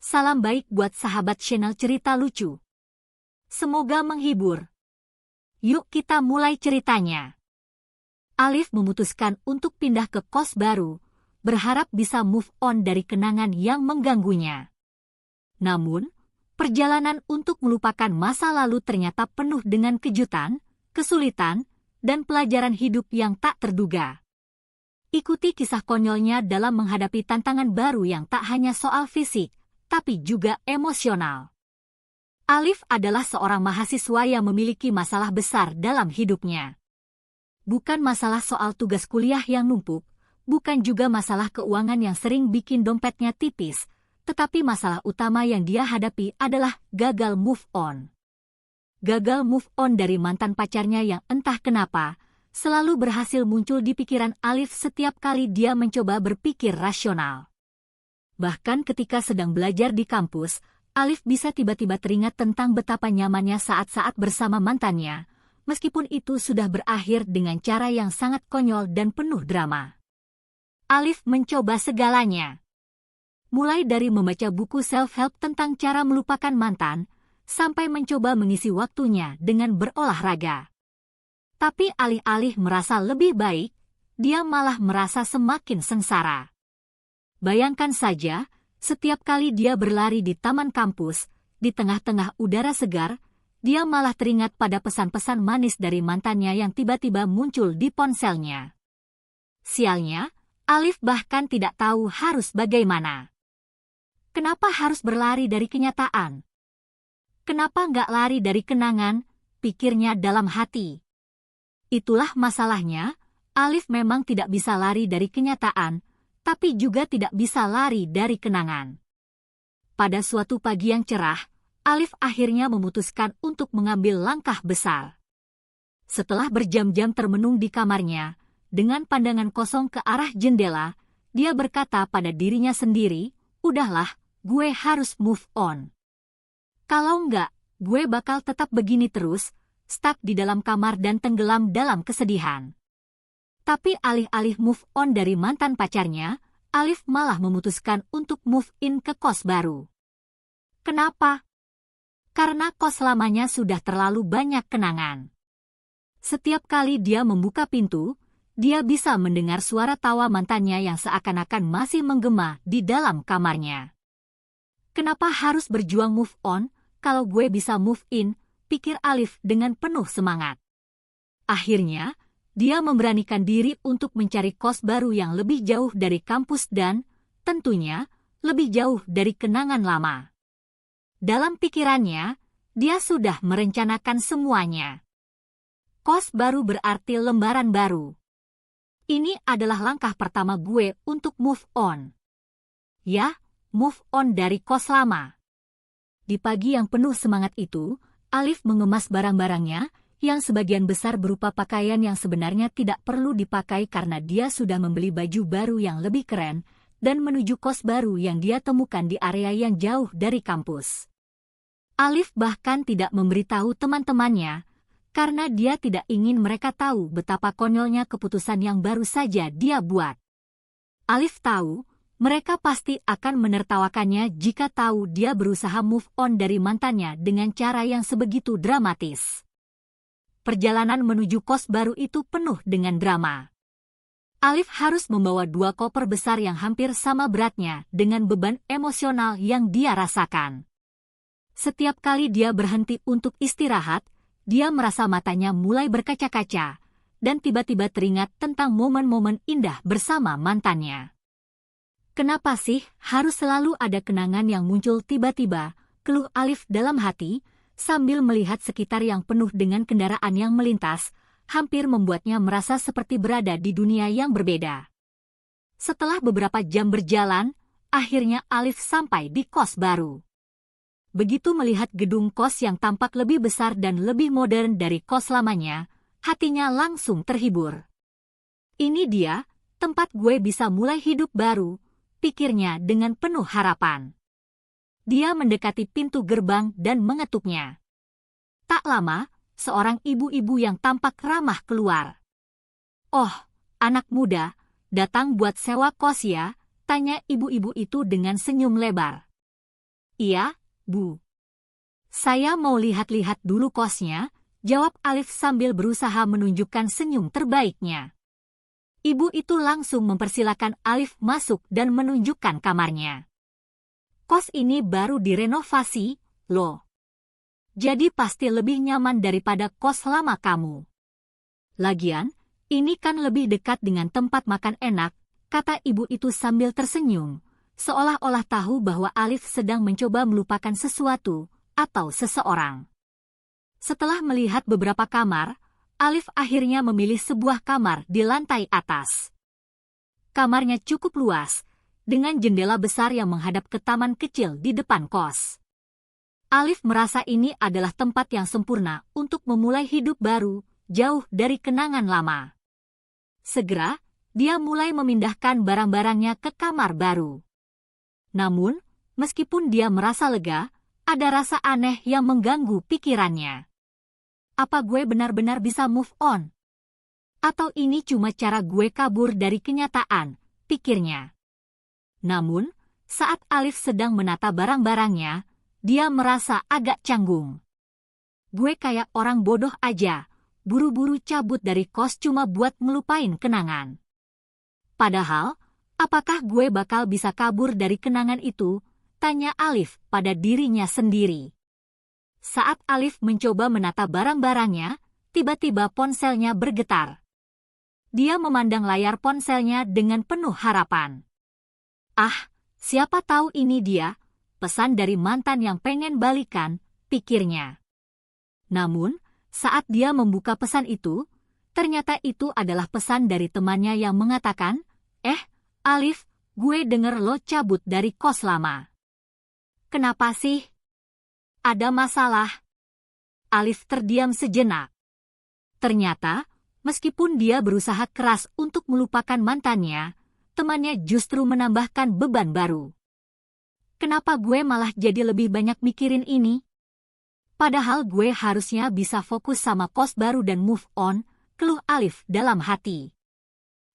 Salam baik buat sahabat channel cerita lucu. Semoga menghibur. Yuk kita mulai ceritanya. Alif memutuskan untuk pindah ke kos baru, berharap bisa move on dari kenangan yang mengganggunya. Namun, perjalanan untuk melupakan masa lalu ternyata penuh dengan kejutan, kesulitan, dan pelajaran hidup yang tak terduga. Ikuti kisah konyolnya dalam menghadapi tantangan baru yang tak hanya soal fisik, tapi juga emosional. Alif adalah seorang mahasiswa yang memiliki masalah besar dalam hidupnya. Bukan masalah soal tugas kuliah yang numpuk, bukan juga masalah keuangan yang sering bikin dompetnya tipis, tetapi masalah utama yang dia hadapi adalah gagal move on. Gagal move on dari mantan pacarnya yang entah kenapa, selalu berhasil muncul di pikiran Alif setiap kali dia mencoba berpikir rasional. Bahkan ketika sedang belajar di kampus, Alif bisa tiba-tiba teringat tentang betapa nyamannya saat-saat bersama mantannya, meskipun itu sudah berakhir dengan cara yang sangat konyol dan penuh drama. Alif mencoba segalanya. Mulai dari membaca buku self-help tentang cara melupakan mantan, sampai mencoba mengisi waktunya dengan berolahraga. Tapi alih-alih merasa lebih baik, dia malah merasa semakin sengsara. Bayangkan saja, setiap kali dia berlari di taman kampus, di tengah-tengah udara segar, dia malah teringat pada pesan-pesan manis dari mantannya yang tiba-tiba muncul di ponselnya. Sialnya, Alif bahkan tidak tahu harus bagaimana. Kenapa harus berlari dari kenyataan? Kenapa nggak lari dari kenangan, pikirnya dalam hati. Itulah masalahnya, Alif memang tidak bisa lari dari kenyataan, tapi juga tidak bisa lari dari kenangan. Pada suatu pagi yang cerah, Alif akhirnya memutuskan untuk mengambil langkah besar. Setelah berjam-jam termenung di kamarnya, dengan pandangan kosong ke arah jendela, dia berkata pada dirinya sendiri, "Udahlah, gue harus move on. Kalau enggak, gue bakal tetap begini terus, stuck di dalam kamar dan tenggelam dalam kesedihan." Tapi alih-alih move on dari mantan pacarnya, Alif malah memutuskan untuk move in ke kos baru. Kenapa? Karena kos lamanya sudah terlalu banyak kenangan. Setiap kali dia membuka pintu, dia bisa mendengar suara tawa mantannya yang seakan-akan masih menggema di dalam kamarnya. Kenapa harus berjuang move on, kalau gue bisa move in, pikir Alif dengan penuh semangat. Akhirnya, dia memberanikan diri untuk mencari kos baru yang lebih jauh dari kampus dan, tentunya, lebih jauh dari kenangan lama. Dalam pikirannya, dia sudah merencanakan semuanya. Kos baru berarti lembaran baru. Ini adalah langkah pertama gue untuk move on. Ya, move on dari kos lama. Di pagi yang penuh semangat itu, Alif mengemas barang-barangnya, yang sebagian besar berupa pakaian yang sebenarnya tidak perlu dipakai karena dia sudah membeli baju baru yang lebih keren, dan menuju kos baru yang dia temukan di area yang jauh dari kampus. Alif bahkan tidak memberitahu teman-temannya, karena dia tidak ingin mereka tahu betapa konyolnya keputusan yang baru saja dia buat. Alif tahu, mereka pasti akan menertawakannya jika tahu dia berusaha move on dari mantannya dengan cara yang sebegitu dramatis. Perjalanan menuju kos baru itu penuh dengan drama. Alif harus membawa 2 koper besar yang hampir sama beratnya dengan beban emosional yang dia rasakan. Setiap kali dia berhenti untuk istirahat, dia merasa matanya mulai berkaca-kaca, dan tiba-tiba teringat tentang momen-momen indah bersama mantannya. Kenapa sih harus selalu ada kenangan yang muncul tiba-tiba, keluh Alif dalam hati, sambil melihat sekitar yang penuh dengan kendaraan yang melintas, hampir membuatnya merasa seperti berada di dunia yang berbeda. Setelah beberapa jam berjalan, akhirnya Alif sampai di kos baru. Begitu melihat gedung kos yang tampak lebih besar dan lebih modern dari kos lamanya, hatinya langsung terhibur. Ini dia, tempat gue bisa mulai hidup baru, pikirnya dengan penuh harapan. Dia mendekati pintu gerbang dan mengetuknya. Tak lama, seorang ibu-ibu yang tampak ramah keluar. "Oh, anak muda, datang buat sewa kos ya?" tanya ibu-ibu itu dengan senyum lebar. Iya, Bu. Saya mau lihat-lihat dulu kosnya, jawab Alif sambil berusaha menunjukkan senyum terbaiknya. Ibu itu langsung mempersilakan Alif masuk dan menunjukkan kamarnya. Kos ini baru direnovasi, loh. Jadi pasti lebih nyaman daripada kos lama kamu. Lagian, ini kan lebih dekat dengan tempat makan enak, kata ibu itu sambil tersenyum, seolah-olah tahu bahwa Alif sedang mencoba melupakan sesuatu atau seseorang. Setelah melihat beberapa kamar, Alif akhirnya memilih sebuah kamar di lantai atas. Kamarnya cukup luas, dengan jendela besar yang menghadap ke taman kecil di depan kos. Alif merasa ini adalah tempat yang sempurna untuk memulai hidup baru, jauh dari kenangan lama. Segera, dia mulai memindahkan barang-barangnya ke kamar baru. Namun, meskipun dia merasa lega, ada rasa aneh yang mengganggu pikirannya. Apa gue benar-benar bisa move on? Atau ini cuma cara gue kabur dari kenyataan, pikirnya. Namun, saat Alif sedang menata barang-barangnya, dia merasa agak canggung. Gue kayak orang bodoh aja, buru-buru cabut dari kos cuma buat ngelupain kenangan. Padahal, apakah gue bakal bisa kabur dari kenangan itu? Tanya Alif pada dirinya sendiri. Saat Alif mencoba menata barang-barangnya, tiba-tiba ponselnya bergetar. Dia memandang layar ponselnya dengan penuh harapan. Ah, siapa tahu ini dia, pesan dari mantan yang pengen balikan, pikirnya. Namun, saat dia membuka pesan itu, ternyata itu adalah pesan dari temannya yang mengatakan, Alif, gue denger lo cabut dari kos lama. Kenapa sih? Ada masalah? Alif terdiam sejenak. Ternyata, meskipun dia berusaha keras untuk melupakan mantannya, temannya justru menambahkan beban baru. Kenapa gue malah jadi lebih banyak mikirin ini? Padahal gue harusnya bisa fokus sama kos baru dan move on, keluh Alif dalam hati.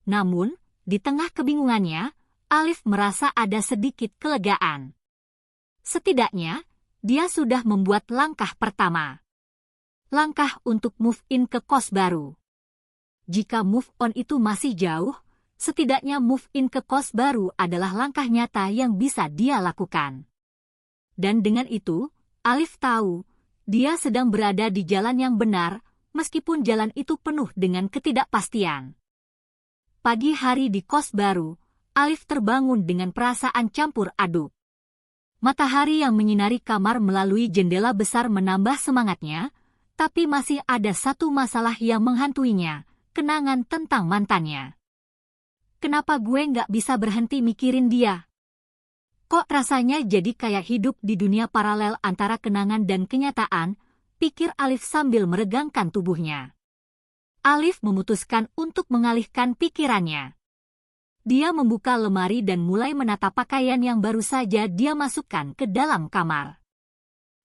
Namun, di tengah kebingungannya, Alif merasa ada sedikit kelegaan. Setidaknya, dia sudah membuat langkah pertama. Langkah untuk move in ke kos baru. Jika move on itu masih jauh, setidaknya move in ke kos baru adalah langkah nyata yang bisa dia lakukan. Dan dengan itu, Alif tahu, dia sedang berada di jalan yang benar, meskipun jalan itu penuh dengan ketidakpastian. Pagi hari di kos baru, Alif terbangun dengan perasaan campur aduk. Matahari yang menyinari kamar melalui jendela besar menambah semangatnya, tapi masih ada satu masalah yang menghantuinya, kenangan tentang mantannya. Kenapa gue nggak bisa berhenti mikirin dia? Kok rasanya jadi kayak hidup di dunia paralel antara kenangan dan kenyataan, pikir Alif sambil meregangkan tubuhnya. Alif memutuskan untuk mengalihkan pikirannya. Dia membuka lemari dan mulai menata pakaian yang baru saja dia masukkan ke dalam kamar.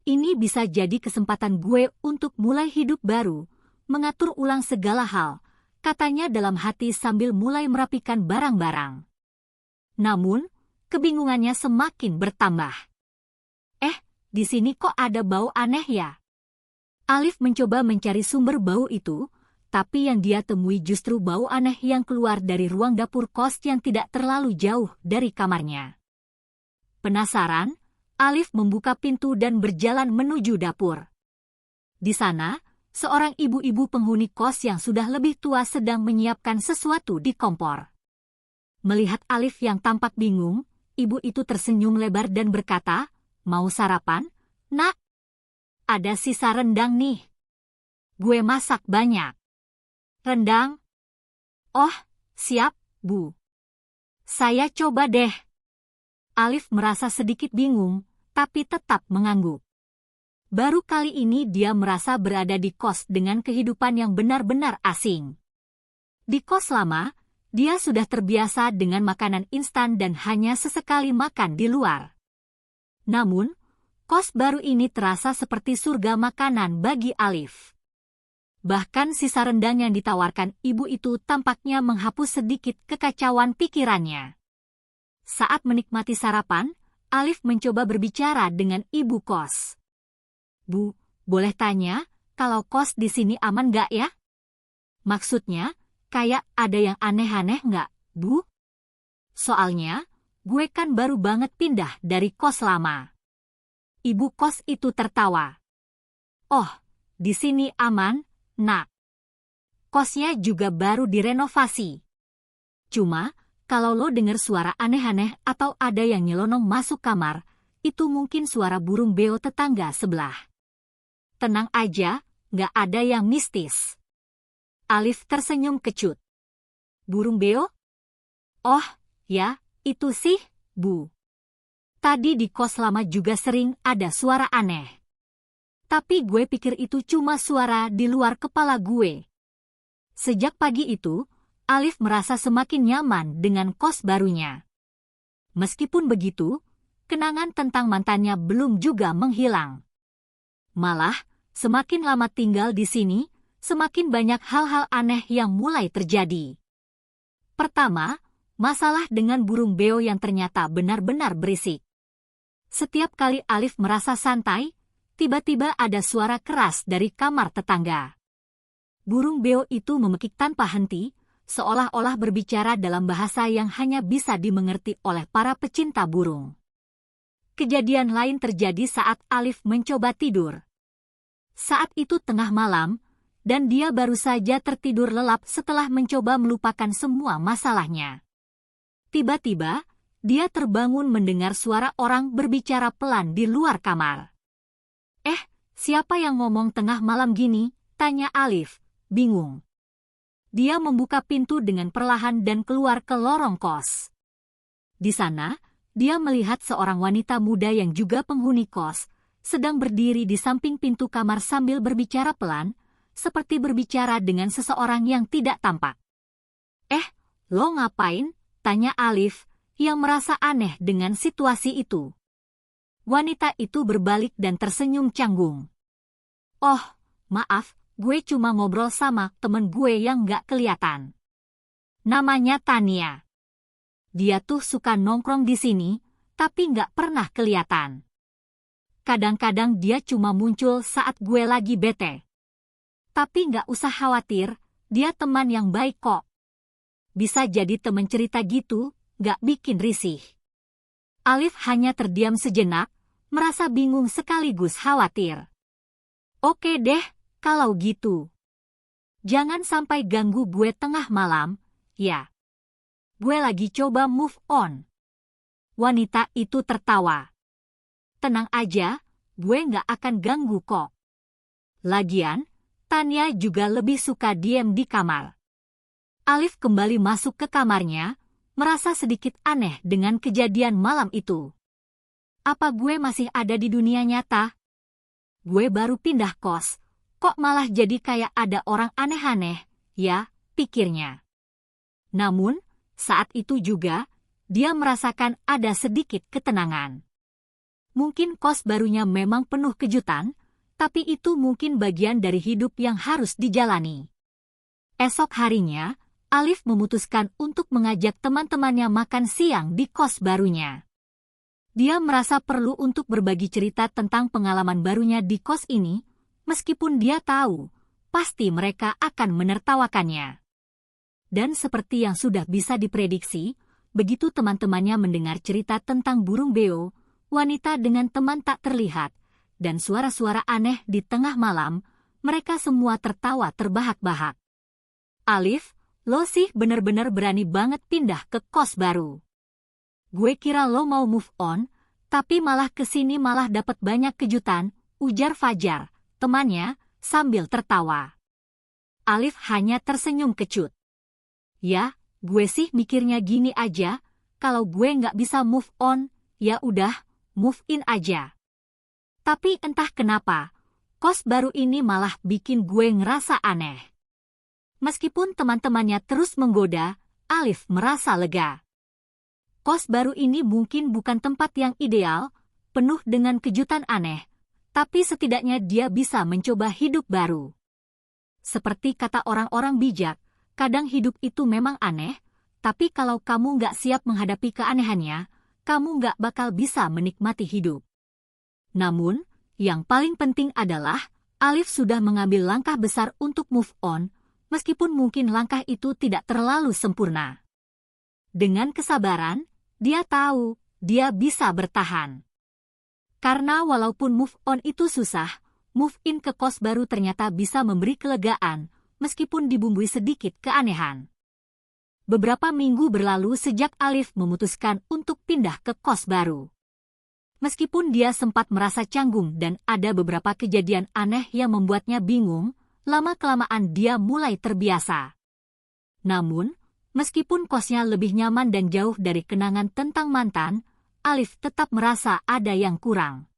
Ini bisa jadi kesempatan gue untuk mulai hidup baru, mengatur ulang segala hal, katanya dalam hati sambil mulai merapikan barang-barang. Namun, kebingungannya semakin bertambah. Di sini kok ada bau aneh ya? Alif mencoba mencari sumber bau itu, tapi yang dia temui justru bau aneh yang keluar dari ruang dapur kos yang tidak terlalu jauh dari kamarnya. Penasaran, Alif membuka pintu dan berjalan menuju dapur. Di sana, seorang ibu-ibu penghuni kos yang sudah lebih tua sedang menyiapkan sesuatu di kompor. Melihat Alif yang tampak bingung, ibu itu tersenyum lebar dan berkata, "Mau sarapan, Nak? Ada sisa rendang nih. Gue masak banyak." "Rendang? Oh, siap, Bu. Saya coba deh." Alif merasa sedikit bingung, tapi tetap mengangguk. Baru kali ini dia merasa berada di kos dengan kehidupan yang benar-benar asing. Di kos lama, dia sudah terbiasa dengan makanan instan dan hanya sesekali makan di luar. Namun, kos baru ini terasa seperti surga makanan bagi Alif. Bahkan sisa rendang yang ditawarkan ibu itu tampaknya menghapus sedikit kekacauan pikirannya. Saat menikmati sarapan, Alif mencoba berbicara dengan ibu kos. Bu, boleh tanya, kalau kos di sini aman nggak ya? Maksudnya, kayak ada yang aneh-aneh nggak, Bu? Soalnya, gue kan baru banget pindah dari kos lama. Ibu kos itu tertawa. Oh, di sini aman, Nak. Kosnya juga baru direnovasi. Cuma, kalau lo dengar suara aneh-aneh atau ada yang nyelonong masuk kamar, itu mungkin suara burung beo tetangga sebelah. Tenang aja, nggak ada yang mistis. Alif tersenyum kecut. Burung beo? Oh, ya, itu sih, Bu. Tadi di kos lama juga sering ada suara aneh. Tapi gue pikir itu cuma suara di luar kepala gue. Sejak pagi itu, Alif merasa semakin nyaman dengan kos barunya. Meskipun begitu, kenangan tentang mantannya belum juga menghilang. Malah, semakin lama tinggal di sini, semakin banyak hal-hal aneh yang mulai terjadi. Pertama, masalah dengan burung beo yang ternyata benar-benar berisik. Setiap kali Alif merasa santai, tiba-tiba ada suara keras dari kamar tetangga. Burung beo itu memekik tanpa henti, seolah-olah berbicara dalam bahasa yang hanya bisa dimengerti oleh para pecinta burung. Kejadian lain terjadi saat Alif mencoba tidur. Saat itu tengah malam, dan dia baru saja tertidur lelap setelah mencoba melupakan semua masalahnya. Tiba-tiba, dia terbangun mendengar suara orang berbicara pelan di luar kamar. Siapa yang ngomong tengah malam gini? Tanya Alif, bingung. Dia membuka pintu dengan perlahan dan keluar ke lorong kos. Di sana, dia melihat seorang wanita muda yang juga penghuni kos, sedang berdiri di samping pintu kamar sambil berbicara pelan, seperti berbicara dengan seseorang yang tidak tampak. Lo ngapain? Tanya Alif, yang merasa aneh dengan situasi itu. Wanita itu berbalik dan tersenyum canggung. Oh, maaf, gue cuma ngobrol sama temen gue yang gak kelihatan. Namanya Tania. Dia tuh suka nongkrong di sini, tapi gak pernah kelihatan. Kadang-kadang dia cuma muncul saat gue lagi bete. Tapi gak usah khawatir, dia teman yang baik kok. Bisa jadi temen cerita gitu, gak bikin risih. Alif hanya terdiam sejenak, merasa bingung sekaligus khawatir. Oke deh, kalau gitu. Jangan sampai ganggu gue tengah malam, ya. Gue lagi coba move on. Wanita itu tertawa. Tenang aja, gue gak akan ganggu kok. Lagian, Tania juga lebih suka diam di kamar. Alif kembali masuk ke kamarnya, merasa sedikit aneh dengan kejadian malam itu. Apa gue masih ada di dunia nyata? Gue baru pindah kos, kok malah jadi kayak ada orang aneh-aneh, ya, pikirnya. Namun, saat itu juga, dia merasakan ada sedikit ketenangan. Mungkin kos barunya memang penuh kejutan, tapi itu mungkin bagian dari hidup yang harus dijalani. Esok harinya, Alif memutuskan untuk mengajak teman-temannya makan siang di kos barunya. Dia merasa perlu untuk berbagi cerita tentang pengalaman barunya di kos ini, meskipun dia tahu, pasti mereka akan menertawakannya. Dan seperti yang sudah bisa diprediksi, begitu teman-temannya mendengar cerita tentang burung beo, wanita dengan teman tak terlihat, dan suara-suara aneh di tengah malam, mereka semua tertawa terbahak-bahak. Alif, lo sih bener-bener berani banget pindah ke kos baru. Gue kira lo mau move on, tapi malah kesini malah dapat banyak kejutan, ujar Fajar, temannya, sambil tertawa. Alif hanya tersenyum kecut. Ya, gue sih mikirnya gini aja, kalau gue nggak bisa move on, ya udah, move in aja. Tapi entah kenapa, kos baru ini malah bikin gue ngerasa aneh. Meskipun teman-temannya terus menggoda, Alif merasa lega. Kos baru ini mungkin bukan tempat yang ideal, penuh dengan kejutan aneh, tapi setidaknya dia bisa mencoba hidup baru. Seperti kata orang-orang bijak, kadang hidup itu memang aneh, tapi kalau kamu nggak siap menghadapi keanehannya, kamu nggak bakal bisa menikmati hidup. Namun, yang paling penting adalah, Alif sudah mengambil langkah besar untuk move on, meskipun mungkin langkah itu tidak terlalu sempurna. Dengan kesabaran, dia tahu dia bisa bertahan. Karena walaupun move on itu susah, move in ke kos baru ternyata bisa memberi kelegaan, meskipun dibumbui sedikit keanehan. Beberapa minggu berlalu sejak Alif memutuskan untuk pindah ke kos baru. Meskipun dia sempat merasa canggung dan ada beberapa kejadian aneh yang membuatnya bingung, lama-kelamaan dia mulai terbiasa. Namun, meskipun kosnya lebih nyaman dan jauh dari kenangan tentang mantan, Alif tetap merasa ada yang kurang.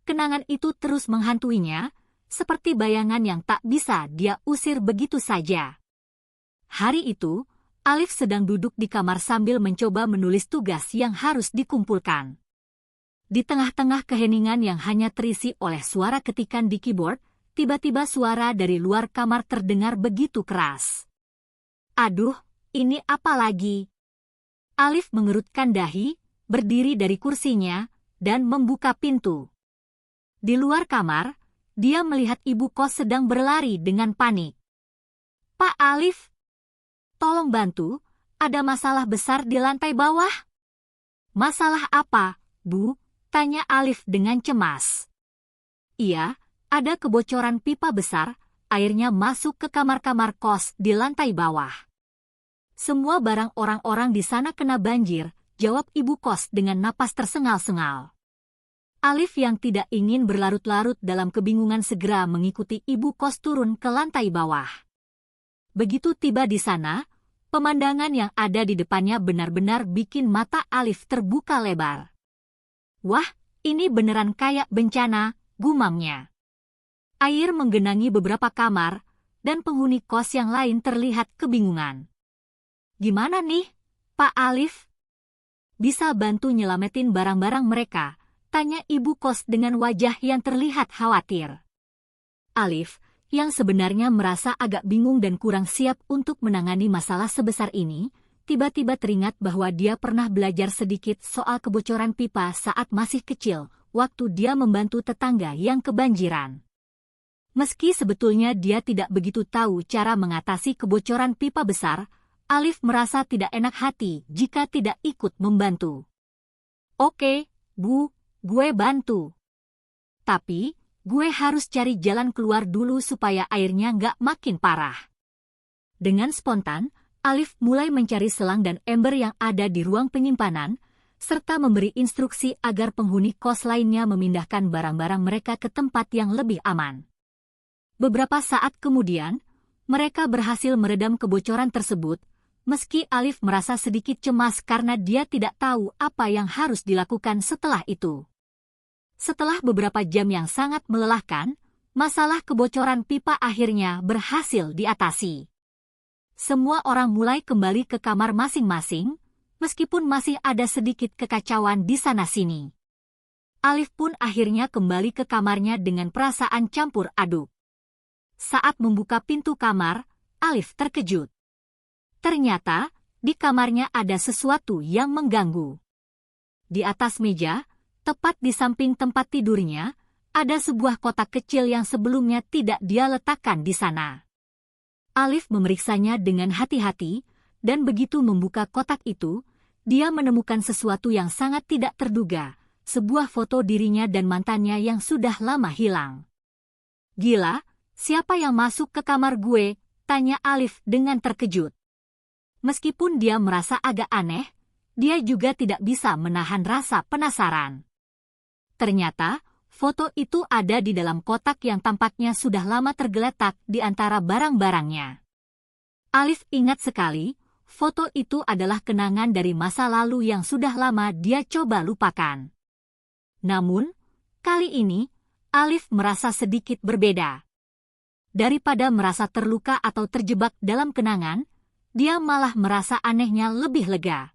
Kenangan itu terus menghantuinya, seperti bayangan yang tak bisa dia usir begitu saja. Hari itu, Alif sedang duduk di kamar sambil mencoba menulis tugas yang harus dikumpulkan. Di tengah-tengah keheningan yang hanya terisi oleh suara ketikan di keyboard, tiba-tiba suara dari luar kamar terdengar begitu keras. Aduh, ini apa lagi? Alif mengerutkan dahi, berdiri dari kursinya, dan membuka pintu. Di luar kamar, dia melihat ibu kos sedang berlari dengan panik. Pak Alif, tolong bantu, ada masalah besar di lantai bawah. Masalah apa, Bu? Tanya Alif dengan cemas. Iya, ada kebocoran pipa besar, airnya masuk ke kamar-kamar kos di lantai bawah. Semua barang orang-orang di sana kena banjir, jawab ibu kos dengan napas tersengal-sengal. Alif yang tidak ingin berlarut-larut dalam kebingungan segera mengikuti ibu kos turun ke lantai bawah. Begitu tiba di sana, pemandangan yang ada di depannya benar-benar bikin mata Alif terbuka lebar. Wah, ini beneran kayak bencana, gumamnya. Air menggenangi beberapa kamar, dan penghuni kos yang lain terlihat kebingungan. Gimana nih, Pak Alif? Bisa bantu nyelamatin barang-barang mereka? Tanya ibu kos dengan wajah yang terlihat khawatir. Alif, yang sebenarnya merasa agak bingung dan kurang siap untuk menangani masalah sebesar ini, tiba-tiba teringat bahwa dia pernah belajar sedikit soal kebocoran pipa saat masih kecil, waktu dia membantu tetangga yang kebanjiran. Meski sebetulnya dia tidak begitu tahu cara mengatasi kebocoran pipa besar, Alif merasa tidak enak hati jika tidak ikut membantu. Oke, Bu, gue bantu. Tapi, gue harus cari jalan keluar dulu supaya airnya nggak makin parah. Dengan spontan, Alif mulai mencari selang dan ember yang ada di ruang penyimpanan, serta memberi instruksi agar penghuni kos lainnya memindahkan barang-barang mereka ke tempat yang lebih aman. Beberapa saat kemudian, mereka berhasil meredam kebocoran tersebut, meski Alif merasa sedikit cemas karena dia tidak tahu apa yang harus dilakukan setelah itu. Setelah beberapa jam yang sangat melelahkan, masalah kebocoran pipa akhirnya berhasil diatasi. Semua orang mulai kembali ke kamar masing-masing, meskipun masih ada sedikit kekacauan di sana-sini. Alif pun akhirnya kembali ke kamarnya dengan perasaan campur aduk. Saat membuka pintu kamar, Alif terkejut. Ternyata, di kamarnya ada sesuatu yang mengganggu. Di atas meja, tepat di samping tempat tidurnya, ada sebuah kotak kecil yang sebelumnya tidak dia letakkan di sana. Alif memeriksanya dengan hati-hati, dan begitu membuka kotak itu, dia menemukan sesuatu yang sangat tidak terduga, sebuah foto dirinya dan mantannya yang sudah lama hilang. Gila, siapa yang masuk ke kamar gue? Tanya Alif dengan terkejut. Meskipun dia merasa agak aneh, dia juga tidak bisa menahan rasa penasaran. Ternyata, foto itu ada di dalam kotak yang tampaknya sudah lama tergeletak di antara barang-barangnya. Alif ingat sekali, foto itu adalah kenangan dari masa lalu yang sudah lama dia coba lupakan. Namun, kali ini, Alif merasa sedikit berbeda. Daripada merasa terluka atau terjebak dalam kenangan, dia malah merasa anehnya lebih lega.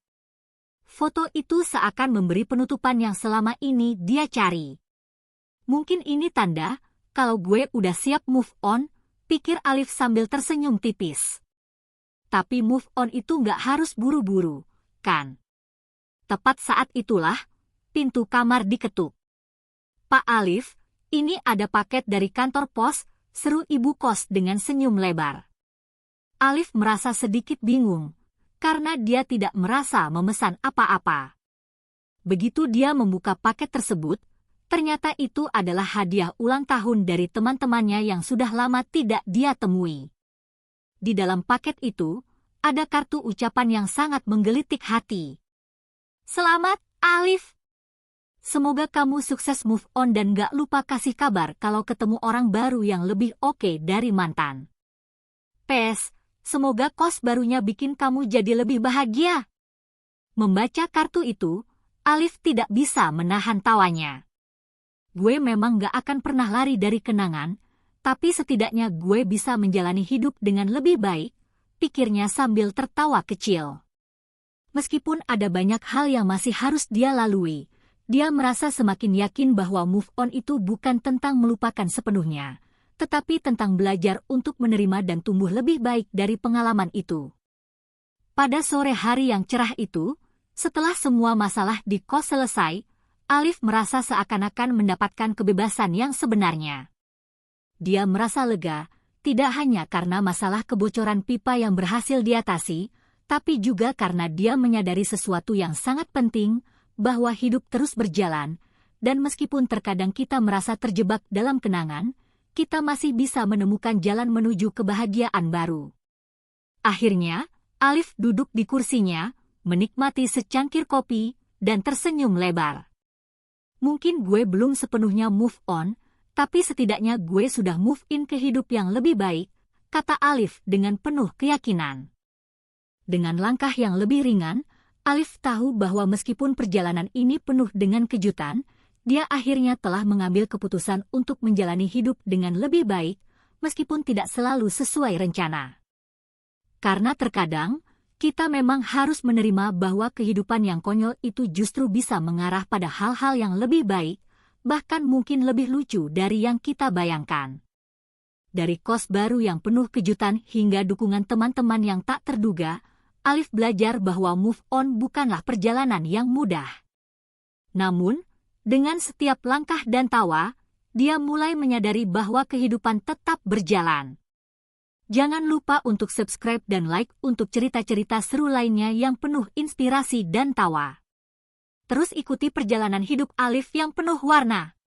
Foto itu seakan memberi penutupan yang selama ini dia cari. Mungkin ini tanda, kalau gue udah siap move on, pikir Alif sambil tersenyum tipis. Tapi move on itu nggak harus buru-buru, kan? Tepat saat itulah, pintu kamar diketuk. "Pak Alif, ini ada paket dari kantor pos," seru ibu kos dengan senyum lebar. Alif merasa sedikit bingung, karena dia tidak merasa memesan apa-apa. Begitu dia membuka paket tersebut, ternyata itu adalah hadiah ulang tahun dari teman-temannya yang sudah lama tidak dia temui. Di dalam paket itu, ada kartu ucapan yang sangat menggelitik hati. "Selamat, Alif. Semoga kamu sukses move on dan gak lupa kasih kabar kalau ketemu orang baru yang lebih oke dari mantan. PS, semoga kos barunya bikin kamu jadi lebih bahagia." Membaca kartu itu, Alif tidak bisa menahan tawanya. "Gue memang gak akan pernah lari dari kenangan, tapi setidaknya gue bisa menjalani hidup dengan lebih baik," pikirnya sambil tertawa kecil. Meskipun ada banyak hal yang masih harus dia lalui, dia merasa semakin yakin bahwa move on itu bukan tentang melupakan sepenuhnya, tetapi tentang belajar untuk menerima dan tumbuh lebih baik dari pengalaman itu. Pada sore hari yang cerah itu, setelah semua masalah di kos selesai, Alif merasa seakan-akan mendapatkan kebebasan yang sebenarnya. Dia merasa lega, tidak hanya karena masalah kebocoran pipa yang berhasil diatasi, tapi juga karena dia menyadari sesuatu yang sangat penting, bahwa hidup terus berjalan, dan meskipun terkadang kita merasa terjebak dalam kenangan, kita masih bisa menemukan jalan menuju kebahagiaan baru. Akhirnya, Alif duduk di kursinya, menikmati secangkir kopi, dan tersenyum lebar. "Mungkin gue belum sepenuhnya move on, tapi setidaknya gue sudah move in ke hidup yang lebih baik," kata Alif dengan penuh keyakinan. Dengan langkah yang lebih ringan, Alif tahu bahwa meskipun perjalanan ini penuh dengan kejutan, dia akhirnya telah mengambil keputusan untuk menjalani hidup dengan lebih baik, meskipun tidak selalu sesuai rencana. Karena terkadang, kita memang harus menerima bahwa kehidupan yang konyol itu justru bisa mengarah pada hal-hal yang lebih baik, bahkan mungkin lebih lucu dari yang kita bayangkan. Dari kos baru yang penuh kejutan hingga dukungan teman-teman yang tak terduga, Alif belajar bahwa move on bukanlah perjalanan yang mudah. Namun, dengan setiap langkah dan tawa, dia mulai menyadari bahwa kehidupan tetap berjalan. Jangan lupa untuk subscribe dan like untuk cerita-cerita seru lainnya yang penuh inspirasi dan tawa. Terus ikuti perjalanan hidup Alif yang penuh warna.